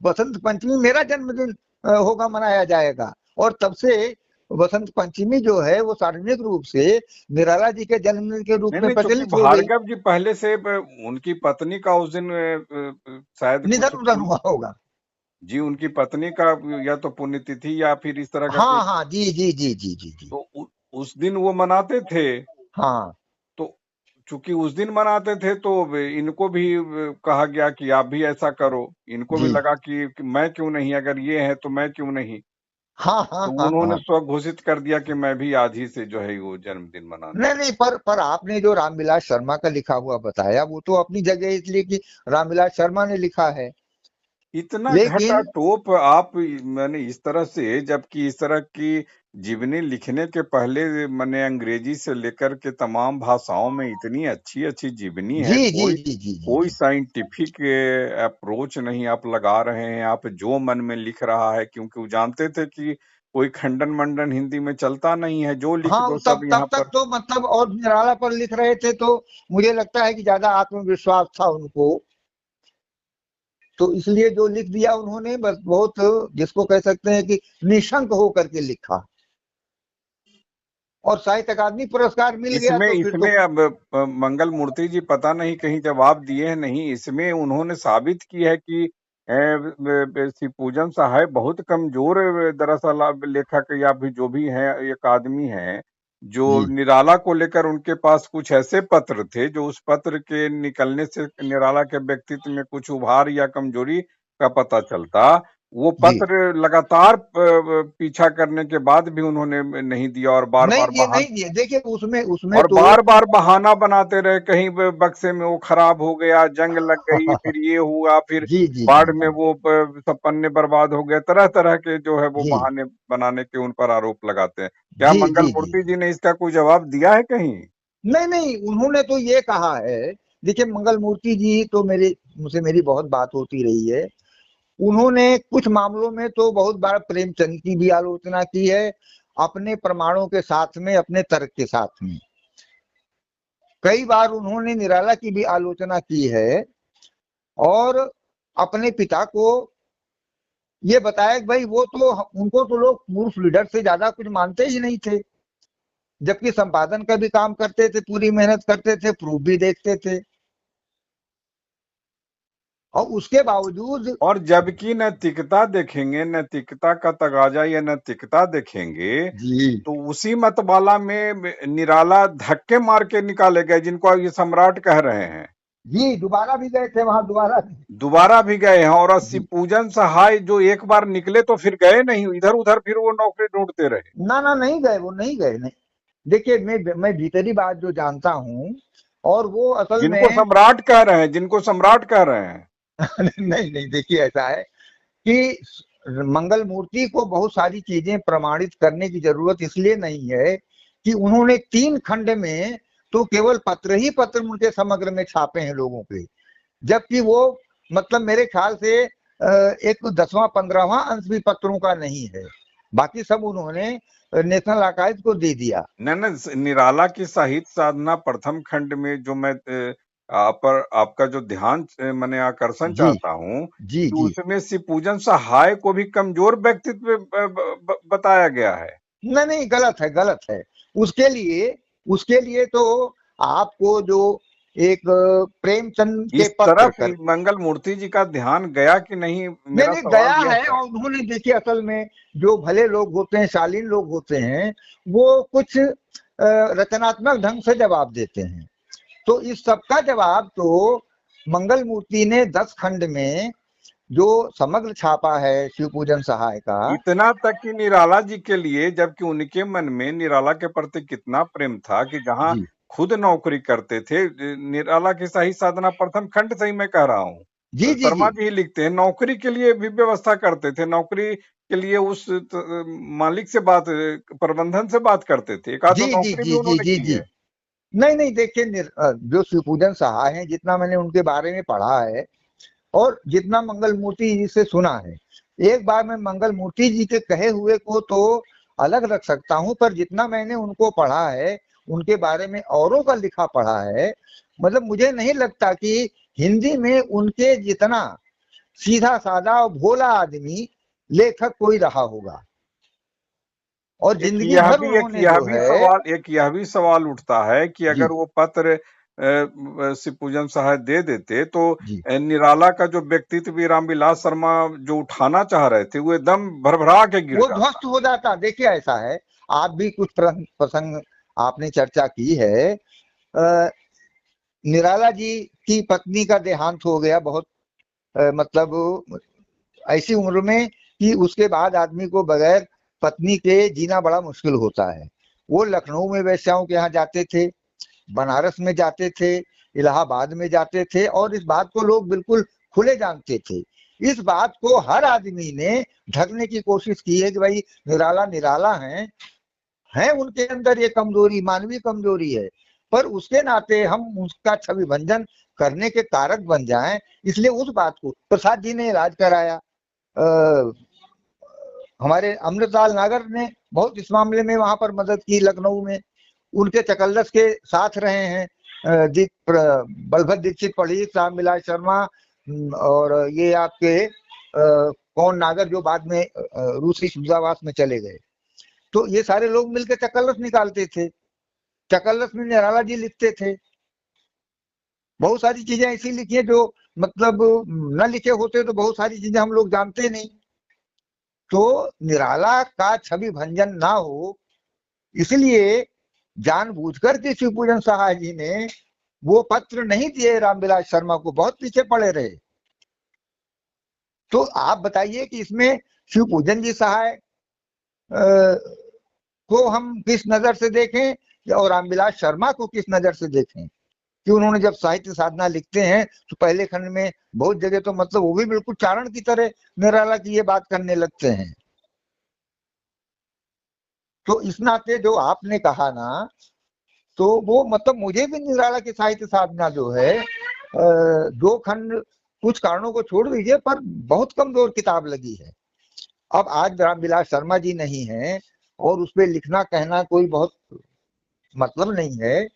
बसंत पंचमी मेरा जन्मदिन होगा, मनाया जाएगा। और तब से बसंत पंचमी जो है वो सार्वजनिक रूप से निराला जी के जन्मदिन के रूप नहीं में नहीं, चूंकि प्रचलित हो गई। भार्गव जी पहले से उनकी पत्नी का उस दिन शायद कुछ निधन उधन हुआ होगा। जी, उनकी पत्नी का या तो पुण्यतिथि या फिर इस तरह का कोई। हाँ हाँ, जी जी जी जी जी जी। तो उस दिन वो मनाते थे। हाँ तो चूंकि उस दिन मनाते थे, तो इनको भी कहा गया कि आप भी ऐसा करो। इनको भी जी। लगा कि मैं क्यों नहीं, अगर ये है तो मैं क्यों नहीं। हाँ हाँ तो हाँ उन्होंने हाँ। स्व घोषित कर दिया कि मैं भी आज ही से जो है वो जन्मदिन मनाने नहीं लगा। नहीं, पर आपने जो रामविलास शर्मा का लिखा हुआ बताया, वो तो अपनी जगह है, इसलिए कि रामविलास शर्मा ने लिखा है। इतना घटा लेकिन टोप आप, मैंने इस तरह से, जबकि इस तरह की जीवनी लिखने के पहले मैंने अंग्रेजी से लेकर के तमाम भाषाओं में इतनी अच्छी अच्छी जीवनी जी है। जी कोई जी जी जी कोई जी। साइंटिफिक अप्रोच नहीं आप लगा रहे हैं, आप जो मन में लिख रहा है, क्योंकि वो जानते थे कि कोई खंडन मंडन हिंदी में चलता नहीं है, जो लिख हाँ, दो सब तब यहाँ तक पर। तो मतलब, और निराला पर लिख रहे थे, तो मुझे लगता है कि ज्यादा आत्मविश्वास था उनको। तो इसलिए जो लिख दिया उन्होंने, बस बहुत, जिसको कह सकते हैं कि निशंक होकर के लिखा, और साहित्य अकादमी पुरस्कार मिल गया, इसमें तो फिर इसमें तो। अब मंगल मूर्ति जी पता नहीं कहीं जवाब दिए हैं नहीं, इसमें उन्होंने साबित की है कि श्री पूजन साहब बहुत कमजोर दरअसल अब लेखक या फिर जो भी है एक आदमी है, जो जी निराला को लेकर उनके पास कुछ ऐसे पत्र थे जो उस पत्र के निकलने से निराला के व्यक्तित्व में कुछ उभार या कमजोरी का पता चलता। वो जी। पत्र लगातार पीछा करने के बाद भी उन्होंने नहीं दिया, और बार नहीं बार दिए, नहीं दिए, देखिए उसमें उसमें और तो। बार बार बहाना बनाते रहे, कहीं बक्से में वो खराब हो गया, जंग लग गई, फिर ये हुआ, फिर जी जी जी बाढ़ में जी वो सब पन्ने बर्बाद हो गए, तरह तरह के जो है वो जी बहाने बनाने के उन पर आरोप लगाते हैं। क्या जी मंगल जी जी। मूर्ति जी ने इसका कोई जवाब दिया है कहीं? नहीं नहीं, उन्होंने तो ये कहा है। देखिए, मंगल मूर्ति जी तो मेरे मुझसे मेरी बहुत बात होती रही है, उन्होंने कुछ मामलों में तो बहुत बार प्रेमचंद की भी आलोचना की है, अपने प्रमाणों के साथ में, अपने तर्क के साथ में। कई बार उन्होंने निराला की भी आलोचना की है और अपने पिता को ये बताया कि भाई वो तो, उनको तो लोग मूर्ख लीडर से ज्यादा कुछ मानते ही नहीं थे, जबकि संपादन का भी काम करते थे, पूरी मेहनत करते थे, प्रूफ भी देखते थे, और उसके बावजूद। और जबकि नैतिकता देखेंगे, नैतिकता का तगाजा या नैतिकता देखेंगे जी तो उसी मतवाला में निराला धक्के मार के निकाले गए, जिनको ये सम्राट कह रहे हैं। जी, दोबारा भी गए थे वहां, दोबारा भी। दोबारा भी गए हैं, और अस्सी जी, पूजन सहाय जो एक बार निकले तो फिर गए नहीं इधर उधर, फिर वो नौकरी ढूंढते रहे। ना ना, नहीं गए, वो नहीं गए, नहीं। देखिए, मैं भीतरी बात जो जानता हूँ, और वो असल जिनको में सम्राट कह रहे हैं, जिनको सम्राट कह रहे हैं। नहीं नहीं, देखिए ऐसा है कि मंगल मूर्ति को बहुत सारी चीजें प्रमाणित करने की जरूरत इसलिए नहीं है कि उन्होंने 3 खंड में तो केवल पत्र ही पत्र उनके समग्र में छापे हैं लोगों के, जबकि वो मतलब मेरे ख्याल से एक 10वां 15वां अंश भी पत्रों का नहीं है, बाकी सब उन्होंने नेशनल आर्काइव को दे दिया। न निराला की साहित्य साधना प्रथम खंड में जो मैं पर आपका जो ध्यान मैंने आकर्षण जी चाहता हूँ जी कि जी। उसमें शिवपूजन सहाय को भी कमजोर व्यक्तित्व बताया गया है। नहीं नहीं, गलत है, गलत है। उसके लिए तो आपको जो एक प्रेमचंद के इस पत्र तरफ कर, मंगल मूर्ति जी का ध्यान गया कि नहीं, नहीं मेरा नहीं, सवाल गया यह है। है। और उन्होंने, देखिए असल में जो भले लोग होते हैं, शालीन लोग होते हैं, वो कुछ रचनात्मक ढंग से जवाब देते हैं। तो इस सब का जवाब तो मंगल मूर्ति ने 10 खंड में जो समग्र छापा है शिव पूजन सहाय का। इतना तक कि निराला जी के लिए, जबकि उनके मन में निराला के प्रति कितना प्रेम था कि जहां जी खुद नौकरी करते थे, निराला की सही साधना प्रथम खंड से ही मैं कह रहा जी हूँ, जी जी शर्मा जी ही लिखते हैं, नौकरी के लिए भी व्यवस्था करते थे, नौकरी के लिए उस मालिक से बात, प्रबंधन से बात करते थे, एक आध जी दो जी नौकरी भी जी जी उन्होंने जी की जी। है। नहीं नहीं, देखिए जो शिवपूजन सहाय हैं, जितना मैंने उनके बारे में पढ़ा है और जितना मंगल मूर्ति जी से सुना है, एक बार मैं मंगल मूर्ति जी के कहे हुए को तो अलग रख सकता हूं, पर जितना मैंने उनको पढ़ा है, उनके बारे में औरों का लिखा पढ़ा है, मतलब मुझे नहीं लगता कि हिंदी में उनके जितना सीधा साधा और भोला आदमी लेखक कोई रहा होगा। और जिंदगी भर उन्होंने जो है। एक यह भी सवाल उठता है कि जी अगर वो पत्र शिवपूजन सहाय दे देते तो जी, निराला का जो व्यक्तित्व भी रामविलास शर्मा जो उठाना चाह रहे थे, वो एकदम भरभरा के गिर वो जाता। ध्वस्त हो जाता। देखिए ऐसा है, आप भी कुछ प्रसंग आपने चर्चा की है। अ, निराला जी की पत्नी का देहांत हो गया बहुत, मतलब ऐसी उम्र में कि उसके बाद आदमी को बगैर पत्नी के जीना बड़ा मुश्किल होता है। वो लखनऊ में वेश्याओं के यहाँ जाते थे, बनारस में जाते थे, इलाहाबाद में जाते थे, और इस बात को लोग बिल्कुल खुले जानते थे। इस बात को हर आदमी ने ढकने की कोशिश की है कि भाई निराला निराला है उनके अंदर ये कमजोरी, मानवीय कमजोरी है, पर उसके नाते हम उसका छवि भंजन करने के कारक बन जाएं, इसलिए उस बात को प्रसाद जी ने इलाज कराया। हमारे अमृतलाल नागर ने बहुत इस मामले में वहां पर मदद की लखनऊ में, उनके चकल्लस के साथ रहे हैं बलभद्र दीक्षित पंडित रामविलास शर्मा, और ये आपके कौन नागर जो बाद में रूसी छात्रावास में चले गए। तो ये सारे लोग मिलकर चकल्लस निकालते थे, चकल्लस में निराला जी लिखते थे। बहुत सारी चीजें ऐसी लिखी है जो मतलब न लिखे होते तो बहुत सारी चीजें हम लोग जानते नहीं। तो निराला का छवि भंजन ना हो, इसलिए जानबूझकर के शिवपूजन सहाय जी ने वो पत्र नहीं दिए रामविलास शर्मा को, बहुत पीछे पड़े रहे। तो आप बताइए कि इसमें शिवपूजन जी सहाय को हम किस नजर से देखें और रामविलास शर्मा को किस नजर से देखें, कि उन्होंने जब साहित्य साधना लिखते हैं तो पहले खंड में बहुत जगह तो मतलब वो भी बिल्कुल चारण की तरह निराला की ये बात करने लगते हैं। तो इस नाते जो आपने कहा ना, तो वो मतलब मुझे भी निराला की साहित्य साधना जो है 2 खंड कुछ कारणों को छोड़ दीजिए, पर बहुत कमजोर किताब लगी है। अब आज रामविलास शर्मा जी नहीं है और उस पर लिखना कहना कोई बहुत मतलब नहीं है,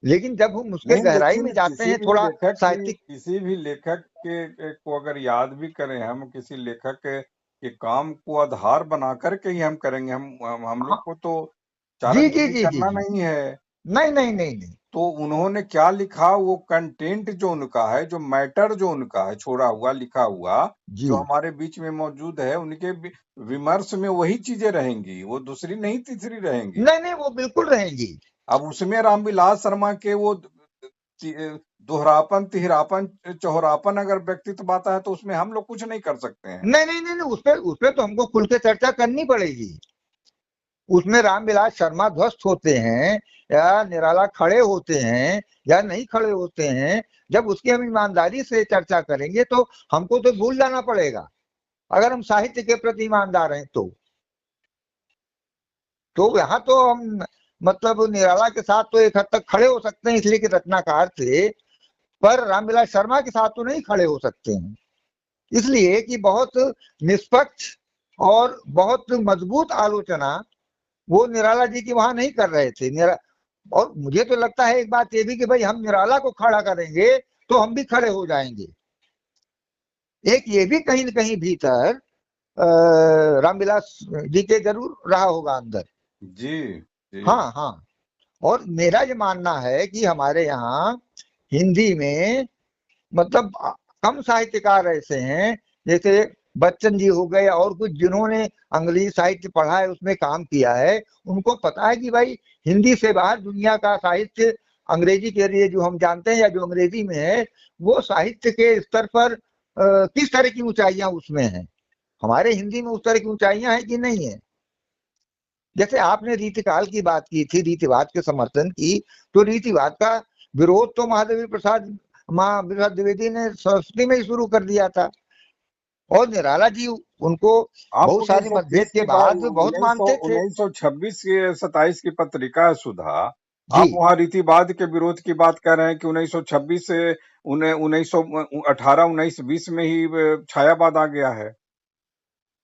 लेकिन जब हम उसके नहीं, गहराई लेकिन में जाते हैं थोड़ा साहित्यिक। किसी भी लेखक के को अगर याद भी करें, हम किसी लेखक के काम को आधार बना करके ही हम करेंगे। हम लोग हाँ, को तो जी जी चारानुगी जी जी करना जी। नहीं है। नहीं नहीं नहीं नहीं। तो उन्होंने क्या लिखा, वो कंटेंट जो उनका है, जो मैटर जो उनका है, छोड़ा हुआ लिखा हुआ, जी। जो हमारे बीच में मौजूद है, उनके विमर्श में वही चीजें रहेंगी, वो दूसरी नहीं तीसरी रहेंगी। नहीं नहीं, वो बिल्कुल रहेंगी। अब उसमें रामविलास शर्मा के वो दोहरापन, तिहरापन, चौहरापन अगर व्यक्तित्व आता है तो उसमें हम लोग कुछ नहीं कर सकते हैं। नहीं नहीं नहीं नहीं, उस पे तो हमको खुल के चर्चा करनी पड़ेगी। उसमें रामविलास शर्मा ध्वस्त होते हैं या निराला खड़े होते हैं या नहीं खड़े होते हैं, जब उसकी हम ईमानदारी से चर्चा करेंगे तो हमको तो भूल जाना पड़ेगा, अगर हम साहित्य के प्रति ईमानदार हैं तो यहाँ तो हम मतलब निराला के साथ तो एक हद तक खड़े हो सकते हैं इसलिए कि रचनाकार थे, पर रामविलास शर्मा के साथ तो नहीं खड़े हो सकते हैं, इसलिए कि बहुत निष्पक्ष और बहुत मजबूत आलोचना वो निराला जी की वहां नहीं कर रहे थे। और मुझे तो लगता है एक बात ये भी कि भाई हम निराला को खड़ा करेंगे तो हम भी खड़े हो जाएंगे। एक ये भी कहीं न कहीं भीतर रामविलास जी के जरूर रहा होगा अंदर। जी जी। हाँ हाँ। और मेरा ये मानना है कि हमारे यहाँ हिंदी में मतलब कम साहित्यकार ऐसे हैं, जैसे बच्चन जी हो गए और कुछ जिन्होंने अंग्रेजी साहित्य पढ़ा है, उसमें काम किया है, उनको पता है कि भाई हिंदी से बाहर दुनिया का साहित्य अंग्रेजी के लिए जो हम जानते हैं या जो अंग्रेजी में है, वो साहित्य के स्तर पर किस तरह की ऊंचाइयां उसमें हैं, हमारे हिंदी में उस तरह की ऊंचाइयां हैं कि नहीं है। जैसे आपने रीतिकाल की बात की थी, रीतिवाद के समर्थन की, तो रीतिवाद का विरोध तो महादेवी प्रसाद महाप्रसाद द्विवेदी ने सरस्वती में ही शुरू कर दिया था, और निराला जी उनको आप बहुत सारे मतभेद 1930 के की बात, बाद बहुत मानते थे। 1926 के 27 की पत्रिका है सुधा, जी। आप वहां रीतिवाद के विरोध की बात कर रहे हैं कि 1926 से 1918 19 20 में ही छायावाद आ गया है।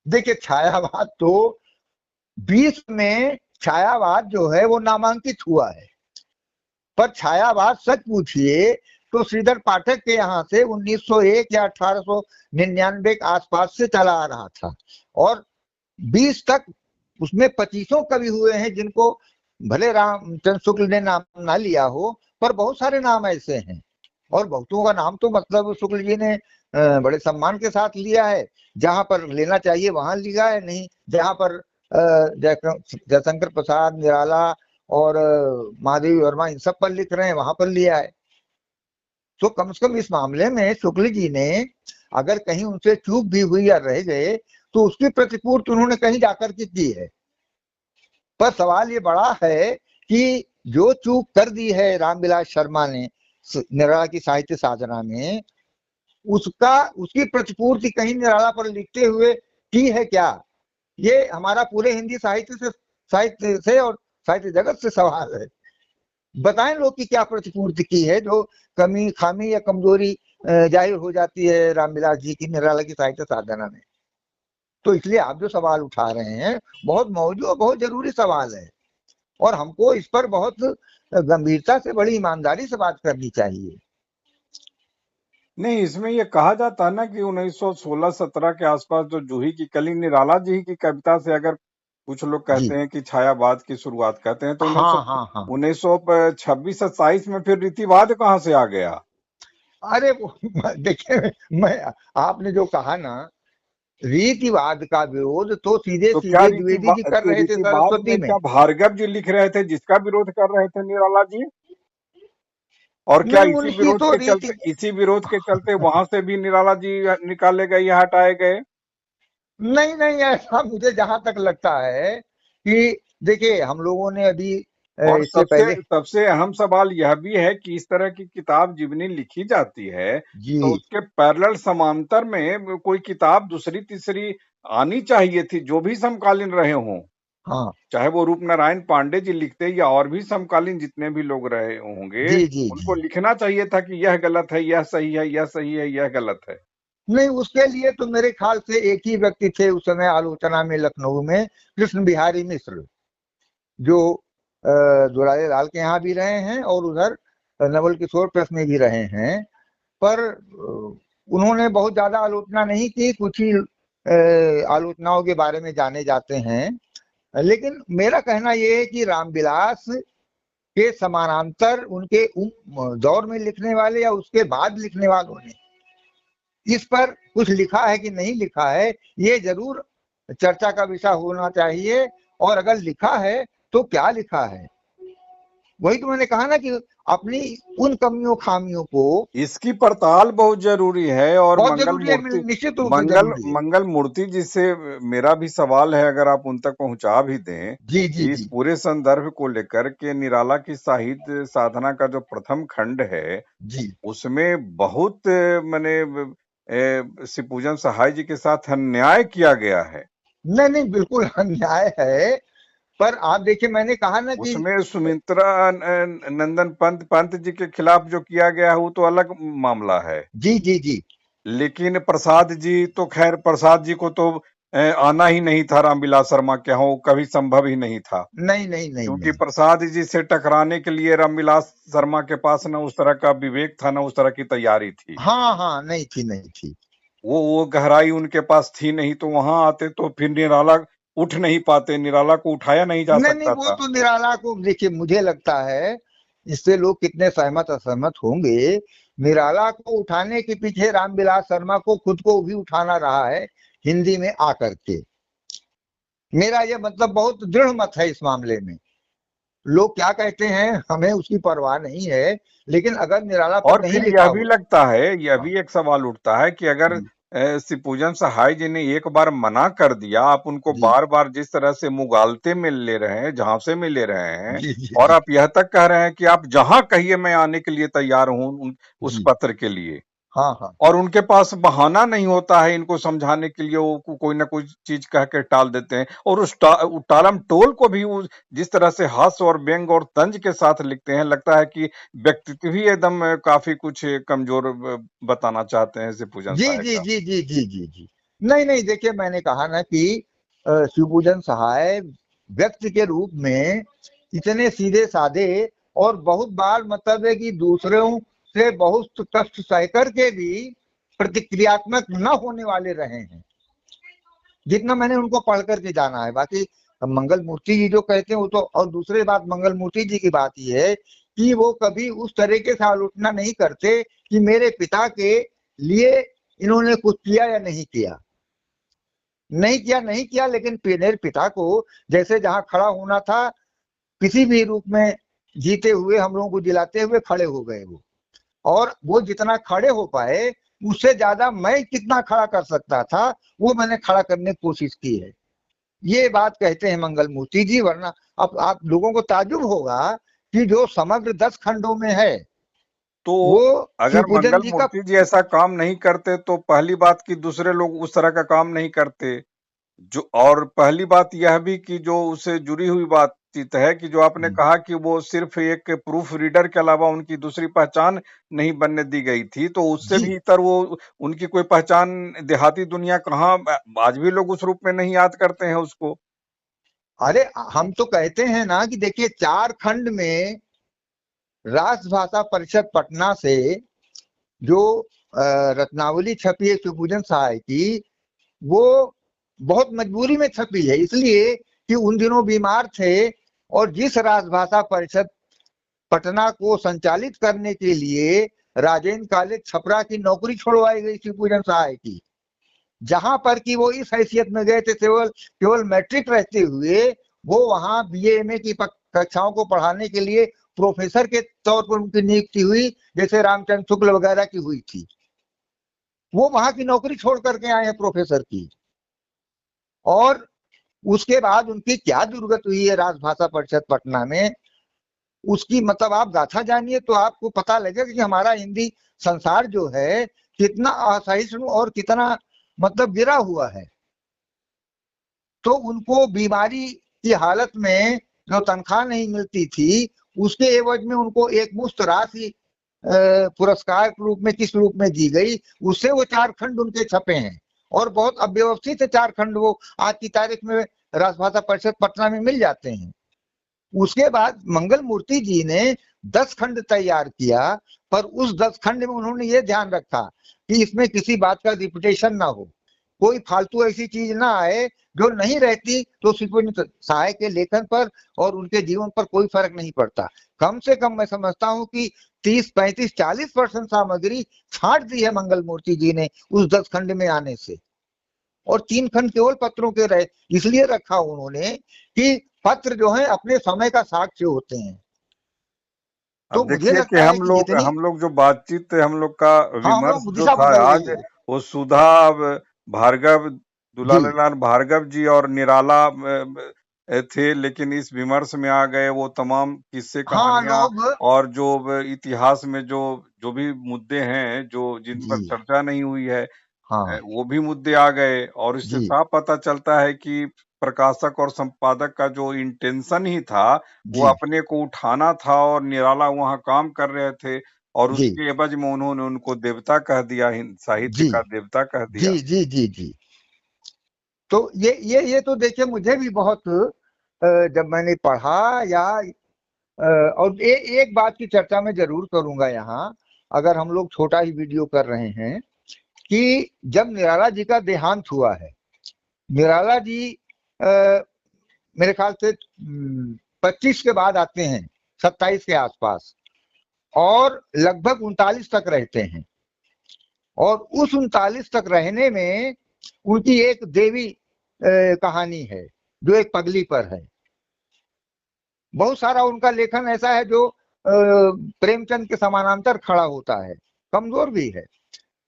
देखिए छायावाद तो 20 में छायावाद जो है वो नामांकित हुआ है, पर छायावाद सच पूछिए तो श्रीधर पाठक के यहाँ से 1901 या 1899 के आसपास से चला आ रहा था, और 20 तक उसमें 25 कवि हुए हैं जिनको भले रामचंद्र शुक्ल ने नाम ना लिया हो, पर बहुत सारे नाम ऐसे हैं, और बहुतों का नाम तो मतलब शुक्ल जी ने बड़े सम्मान के साथ लिया है, जहां पर लेना चाहिए वहां लिया है, नहीं जहां पर जयशंकर प्रसाद, निराला और महादेवी वर्मा इन सब पर लिख रहे हैं वहां पर लिया है। तो कम से कम इस मामले में शुक्ल जी ने अगर कहीं उनसे चूक भी हुई या रह गए तो उसकी प्रतिपूर्ति उन्होंने कहीं जाकर के की है। पर सवाल ये बड़ा है कि जो चूक कर दी है रामविलास शर्मा ने निराला की साहित्य साधना में, उसका उसकी प्रतिपूर्ति कहीं निराला पर लिखते हुए की है क्या? ये हमारा पूरे हिंदी साहित्य से और साहित्य जगत से सवाल है। बताएं लोग की क्या प्रतिपूर्ति की है जो कमी खामी या कमजोरी जाहिर हो जाती है रामविलास जी की निराला की साहित्य साधना में। तो इसलिए आप जो सवाल उठा रहे हैं बहुत मौजूद और बहुत जरूरी सवाल है, और हमको इस पर बहुत गंभीरता से, बड़ी ईमानदारी से बात करनी चाहिए। नहीं, इसमें ये कहा जाता है ना कि 1916-17 के आसपास जो जूही की कली, निराला जी की कविता से अगर कुछ लोग जी। कहते हैं कि छायावाद की शुरुआत कहते हैं, तो हाँ हाँ हाँ। 1926-27 में फिर रीतिवाद कहाँ से आ गया? अरे देखिए, मैं आपने जो कहा ना रीतिवाद का विरोध तो सीधे तो क्या सीधे द्विवेदी जी कर रहे थे रीतिवाद सरस्वती में में। क्या भार्गव जी लिख रहे थे जिसका विरोध कर रहे थे निराला जी? और क्या नहीं, उनकी तो रीति। इसी विरोध के चलते वहां से भी निराला जी निकाले गए या हटाए गए? नहीं नहीं, ऐसा मुझे जहां तक लगता है कि देखिए हम लोगों ने अभी और इससे पहले। सबसे अहम सवाल यह भी है कि इस तरह की किताब जीवनी लिखी जाती है, जी। तो उसके पैरेलल समांतर में कोई किताब दूसरी तीसरी आनी चाहिए थी, जो भी समकालीन रहे हों। हाँ। चाहे वो रूप नारायण पांडे जी लिखते या और भी समकालीन जितने भी लोग रहे होंगे, जी जी जी। उनको लिखना चाहिए था कि यह गलत है, यह सही है, यह सही है, यह गलत है। नहीं, उसके लिए तो मेरे ख्याल से एक ही व्यक्ति थे उस समय आलोचना में लखनऊ में, कृष्ण बिहारी मिश्र, जो दुलारे लाल के यहाँ भी रहे हैं और उधर नवल किशोर प्रेस में भी रहे हैं। पर उन्होंने बहुत ज्यादा आलोचना नहीं की, कुछ ही आलोचनाओं के बारे में जाने जाते हैं। लेकिन मेरा कहना यह है कि रामविलास के समानांतर उनके दौर में लिखने वाले या उसके बाद लिखने वालों ने इस पर कुछ लिखा है कि नहीं लिखा है, ये जरूर चर्चा का विषय होना चाहिए। और अगर लिखा है तो क्या लिखा है, वही तो मैंने कहा ना कि अपनी उन कमियों खामियों को, इसकी पड़ताल बहुत जरूरी है। और बहुत जरूरी है, निश्चित रूप से जरूरी है। मंगल मूर्ति जी से मेरा भी सवाल है, अगर आप उन तक पहुंचा भी दें, जी जी इस जी पूरे संदर्भ को लेकर के निराला की साहित्य साधना का जो प्रथम खंड है, जी। उसमें बहुत मैंने शिवपूजन सहाय जी के साथ अन्याय किया गया है। नहीं नहीं, बिल्कुल अन्याय है। पर आप देखिए, मैंने कहा ना कि उसमें सुमित्रा नंदन पंत जी के खिलाफ जो किया गया है वो तो अलग मामला है। जी जी जी। लेकिन प्रसाद जी तो खैर, प्रसाद जी को तो आना ही नहीं था रामविलास शर्मा के यहाँ, वो कभी संभव ही नहीं था। नहीं नहीं नहीं क्योंकि नहीं। प्रसाद जी से टकराने के लिए रामविलास शर्मा के पास ना उस तरह का विवेक था, ना उस तरह की तैयारी थी। हाँ हाँ, नहीं थी नहीं थी। वो गहराई उनके पास थी नहीं, तो वहां आते तो फिर निराला उठ नहीं पाते, निराला को उठाया नहीं जा नहीं नहीं, सकता वो था। तो निराला को देखिए, मुझे लगता है इससे लोग कितने सहमत असहमत होंगे, निराला को उठाने के पीछे रामविलास शर्मा को खुद को भी उठाना रहा है हिंदी में आकर के। मेरा ये मतलब बहुत दृढ़ मत है इस मामले में। लोग क्या कहते हैं हमें उसकी परवाह नहीं है, लेकिन अगर निराला पर और नहीं फिर लिखा यह भी हो। लगता है, यह हाँ, भी एक सवाल उठता है कि अगर जी शिवपूजन सहाय जी ने एक बार मना कर दिया, आप उनको जी बार बार जिस तरह से मुगालते में ले रहे हैं, झांसे में ले रहे हैं, जी जी और जी आप यह तक कह रहे हैं कि आप जहां कहिए मैं आने के लिए तैयार हूं उस जी। पत्र के लिए, हाँ हाँ। और उनके पास बहाना नहीं होता है इनको समझाने के लिए, वो कोई ना कोई चीज कह के टाल देते हैं। और उस टालम टोल को भी जिस तरह से हास्य और व्यंग और तंज के साथ लिखते हैं, लगता है कि व्यक्तित्व ही एकदम काफी कुछ कमजोर बताना चाहते हैं शिवपूजन जी सहाय जी का। जी जी जी जी जी। नहीं नहीं, देखिए मैंने कहा ना कि शिवपूजन सहाय व्यक्ति के रूप में इतने सीधे साधे और बहुत बार मतलब है कि दूसरों से बहुत कष्ट सह करके भी प्रतिक्रियात्मक न होने वाले रहे हैं, जितना मैंने उनको पढ़ करके जाना है। बाकी मंगल मूर्ति जी जो कहते हैं वो तो, और दूसरी बात मंगल मूर्ति जी की बात ये है कि वो कभी उस तरीके से आलोचना नहीं करते कि मेरे पिता के लिए इन्होंने कुछ किया या नहीं किया। नहीं किया नहीं किया, लेकिन मेरे पिता को जैसे जहां खड़ा होना था, किसी भी रूप में जीते हुए हम लोगों को दिलाते हुए खड़े हो गए वो। और वो जितना खड़े हो पाए उससे ज्यादा मैं कितना खड़ा कर सकता था वो मैंने खड़ा करने की कोशिश की है। ये बात कहते हैं मंगल मूर्ति जी। वरना अब आप लोगों को ताज्जुब होगा कि जो समग्र 10 खंडों में है तो वो अगर शिवपूजन मंगल जी का। मूर्ति जी ऐसा काम नहीं करते, तो पहली बात कि दूसरे लोग उस तरह का काम नहीं करते। जो, और पहली बात यह भी कि जो उससे जुड़ी हुई बातचीत है कि जो आपने कहा कि वो सिर्फ एक प्रूफ रीडर के अलावा उनकी दूसरी पहचान नहीं बनने दी गई थी, तो उससे जी, भी इतर वो उनकी कोई पहचान देहाती दुनिया कहाँ, आज भी लोग उस रूप में नहीं याद करते हैं उसको। अरे हम तो कहते हैं ना कि देखिए 4 खंड में राष्ट्रभाषा परिषद पटना से जो रत्नावली छपी है शिवपूजन सहाय की, वो बहुत मजबूरी में छपी है, इसलिए कि उन दिनों बीमार थे और जिस राजभाषा परिषद पटना को संचालित करने के लिए राजेंद्र कॉलेज छपरा की नौकरी छोड़वाई गई शिवपूजन सहाय की, जहां पर कि वो इस हैसियत में गए थे केवल केवल मैट्रिक रहते हुए, वो वहां बीए एमए की कक्षाओं को पढ़ाने के लिए प्रोफेसर के तौर पर उनकी नियुक्ति हुई, जैसे रामचंद्र शुक्ल वगैरह की हुई थी। वो वहां की नौकरी छोड़ करके आए हैं प्रोफेसर की। और उसके बाद उनकी क्या दुर्गत हुई है राजभाषा परिषद पटना में, उसकी मतलब आप गाथा जानिए तो आपको पता लगेगा कि हमारा हिंदी संसार जो है कितना असहिष्णु और कितना मतलब गिरा हुआ है। तो उनको बीमारी की हालत में जो तनख्वाह नहीं मिलती थी, उसके एवज में उनको एक मुश्त राशि पुरस्कार के रूप में किस रूप में दी गई, उससे वो 4 खंड उनके छपे हैं और बहुत अव्यवस्थित 4 खंड वो आज की तारीख में राष्ट्रभाषा परिषद पटना में मिल जाते हैं। उसके बाद मंगल मूर्ति जी ने 10 खंड तैयार किया, पर उस 10 खंड में उन्होंने ये ध्यान रखा कि इसमें किसी बात का रिपीटेशन ना हो, कोई फालतू ऐसी चीज ना आए जो नहीं रहती तो श्रीपति सहाय के लेखन पर और उनके जीवन पर कोई फर्क नहीं पड़ता। कम से कम मैं समझता हूं कि 30, 35, 40% सामग्री छांट दी है मंगल मूर्ति जी ने उस 10 खंड में आने से, और 3 खंड केवल पत्रों के रहे। इसलिए रखा उन्होंने कि पत्र जो है अपने समय का साक्ष्य होते हैं। तो अब मुझे देखिए कि लगता है कि जितनी, हम लोग जो बातचीत हम लोग का हाँ, हम विमर्श लोग जो दिशा था बदल आज, गई है। वो सुधा भार्गव, जी, दुलाल भार्गव जी और निराला थे, लेकिन इस विमर्श में आ गए वो तमाम किस्से हाँ कहानियां लोग, और जो इतिहास में जो जो भी मुद्दे हैं जो जिन जी, पर चर्चा नहीं हुई है, हाँ, वो भी मुद्दे आ गए। और इससे जी, साफ पता चलता है कि प्रकाशक और संपादक का जो इंटेंशन ही था वो जी, अपने को उठाना था, और निराला वहां काम कर रहे थे और जी, उसके एवज में उन्होंने उनको देवता कह दिया, साहित्य जी, का देवता कह जी, दिया। जी, जी, जी। तो ये तो देखिए मुझे भी बहुत जब मैंने पढ़ा या और एक बात की चर्चा मैं जरूर करूंगा यहाँ, अगर हम लोग छोटा ही वीडियो कर रहे हैं, कि जब निराला जी का देहांत हुआ है, निराला जी मेरे ख्याल से 25 के बाद आते हैं, 27 के आसपास, और लगभग 39 तक रहते हैं। और उस 39 तक रहने में उनकी एक देवी कहानी है जो एक पगली पर है। बहुत सारा उनका लेखन ऐसा है जो प्रेमचंद के समानांतर खड़ा होता है, कमजोर भी है।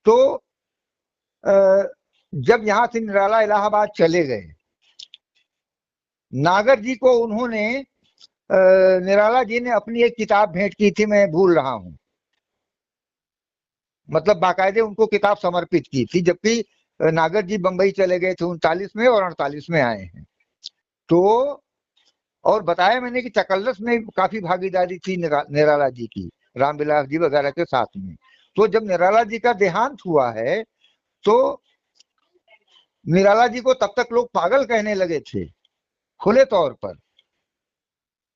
तो जब यहां से निराला इलाहाबाद चले गए, नागर जी को उन्होंने निराला जी ने अपनी एक किताब भेंट की थी, मैं भूल रहा हूं, मतलब बाकायदे उनको किताब समर्पित की थी, जबकि नागर जी बंबई चले गए थे 39 में और 48 में आए हैं। तो और बताया मैंने कि चकल्लस में काफी भागीदारी थी निराला जी की, रामविलास जी वगैरह के साथ में। तो जब निराला जी का देहांत हुआ है तो निराला जी को तब तक लोग पागल कहने लगे थे खुले तौर पर।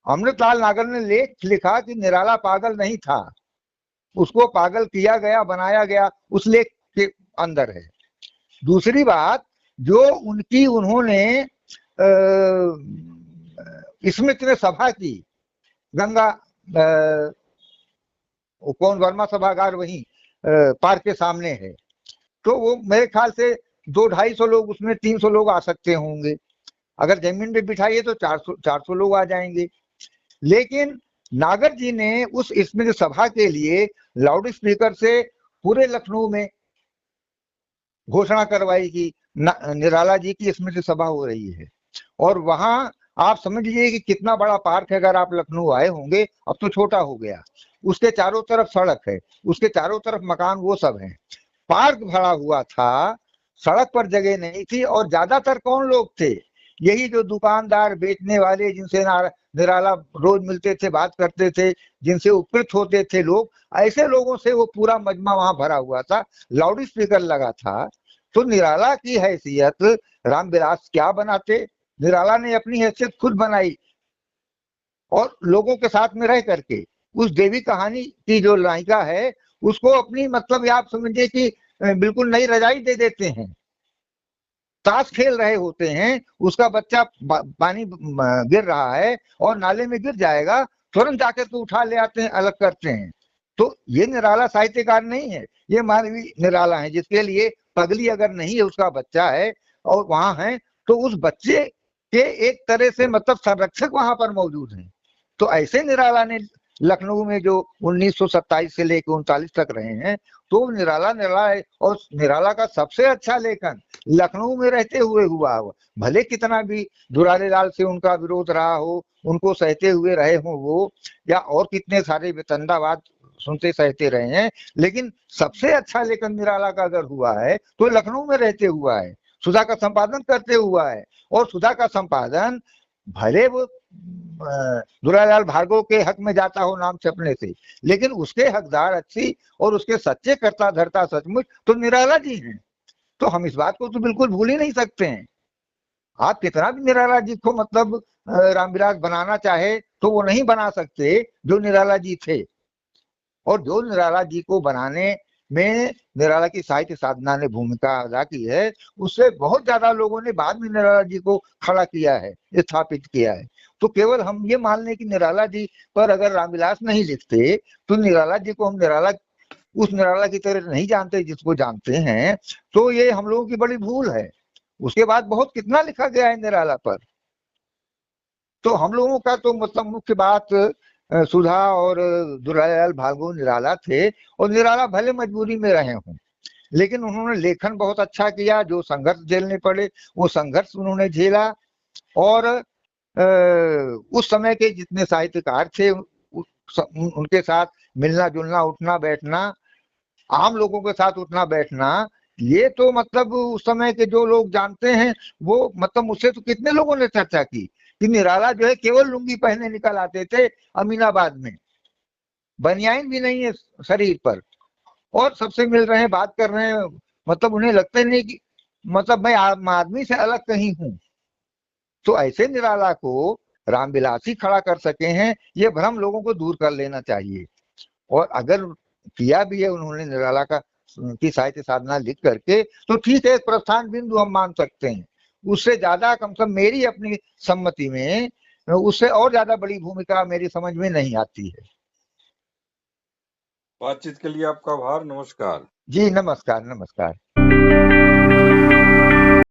अमृतलाल नागर ने लेख लिखा कि निराला पागल नहीं था, उसको पागल किया गया, बनाया गया, उस लेख के अंदर है। दूसरी बात, जो उनकी उन्होंने स्मृति में सभा की, गंगा कौन वर्मा सभागार वहीं पार्क के सामने है, तो वो मेरे ख्याल से 200-250 लोग उसमें, 300 लोग आ सकते होंगे। अगर जमीन पे बिठाइए तो 400 लोग आ जाएंगे। लेकिन नागर जी ने उस स्मृति सभा के लिए लाउड स्पीकर से पूरे लखनऊ में घोषणा करवाई कि निराला जी की स्मृति सभा हो रही है। और वहां आप समझ लीजिए कि कितना बड़ा पार्क है, अगर आप लखनऊ आए होंगे, अब तो छोटा हो गया, उसके चारों तरफ सड़क है, उसके चारों तरफ मकान वो सब है, पार्क भरा हुआ था, सड़क पर जगह नहीं थी। और ज्यादातर कौन लोग थे, यही जो दुकानदार, बेचने वाले, जिनसे निराला रोज मिलते थे, बात करते थे, जिनसे उपकृत होते थे लोग, ऐसे लोगों से वो पूरा मजमा वहां भरा हुआ था, लाउड स्पीकर लगा था। तो निराला की हैसियत रामविलास क्या बनाते, निराला ने अपनी हैसियत खुद बनाई, और लोगों के साथ में रह करके उस देवी कहानी की जो नायिका है उसको अपनी, मतलब आप समझिए कि बिल्कुल नई रजाई दे देते हैं। ताश खेल रहे होते हैं, उसका बच्चा पानी गिर रहा है और नाले में गिर जाएगा, तुरंत जाकर के उठा ले आते हैं, अलग करते हैं। तो ये निराला साहित्यकार नहीं है, ये मानवीय निराला है, जिसके लिए पगली अगर नहीं है, उसका बच्चा है और वहां है, तो उस बच्चे के एक तरह से मतलब संरक्षक वहां पर मौजूद हैं। तो ऐसे निराला ने लखनऊ में जो 1927 से लेकर 39 तक रहे हैं, तो निराला निराला है। और निराला का सबसे अच्छा लेखन लखनऊ में रहते हुए हुआ हो, भले कितना भी दुलारी लाल से उनका विरोध रहा हो, उनको सहते हुए रहे हो वो, या और कितने सारे वितंडावाद सुनते सहते रहे हैं, लेकिन सबसे अच्छा लेखन निराला का अगर हुआ है तो लखनऊ में रहते हुआ है, सुधा का संपादन करते हुआ है। और सुधा का संपादन भले वो दुलाराम भार्गव के हक में जाता हो नाम छपने से, लेकिन उसके हकदार अच्छी और उसके सच्चे कर्ता धर्ता सचमुच तो निराला जी हैं। तो हम इस बात को तो बिल्कुल भूल ही नहीं सकते हैं। आप कितना भी निराला जी को मतलब रामविलास बनाना चाहे तो वो नहीं बना सकते जो निराला जी थे। और जो निराला जी को बनाने में निराला की साहित्य साधना ने भूमिका अदा की है, उससे बहुत ज्यादा लोगों ने बाद में निराला जी को खड़ा किया है, स्थापित किया है। तो केवल हम ये मान लें कि निराला जी पर अगर रामविलास नहीं लिखते तो निराला जी को हम निराला उस निराला की तरह नहीं जानते जिसको जानते हैं, तो ये हम लोगों की बड़ी भूल है। उसके बाद बहुत कितना लिखा गया है निराला पर। तो हम लोगों का तो मतलब मुख्य बात सुधा और दुलाराम भार्गव निराला थे, और निराला भले मजबूरी में रहे हों, लेकिन उन्होंने लेखन बहुत अच्छा किया। जो संघर्ष झेलने पड़े वो संघर्ष उन्होंने झेला। और उस समय के जितने साहित्यकार थे उनके साथ मिलना जुलना, उठना बैठना, आम लोगों के साथ उठना बैठना, ये तो मतलब उस समय के जो लोग जानते हैं वो मतलब मुझसे तो कितने लोगों ने चर्चा की कि निराला जो है केवल लुंगी पहने निकल आते थे अमीनाबाद में, बनियाइन भी नहीं है शरीर पर, और सबसे मिल रहे हैं, बात कर रहे हैं, मतलब उन्हें लगता ही नहीं कि मतलब मैं आदमी से अलग कहीं हूं। तो ऐसे निराला को रामविलासी खड़ा कर सके हैं, ये भ्रम लोगों को दूर कर लेना चाहिए। और अगर किया भी है उन्होंने निराला का की साहित्य साधना लिख करके, तो ठीक है, एक प्रस्थान बिंदु हम मान सकते हैं। उससे ज्यादा कम से कम मेरी अपनी सम्मति में उससे और ज्यादा बड़ी भूमिका मेरी समझ में नहीं आती है। बातचीत के लिए आपका आभार। नमस्कार। जी नमस्कार नमस्कार।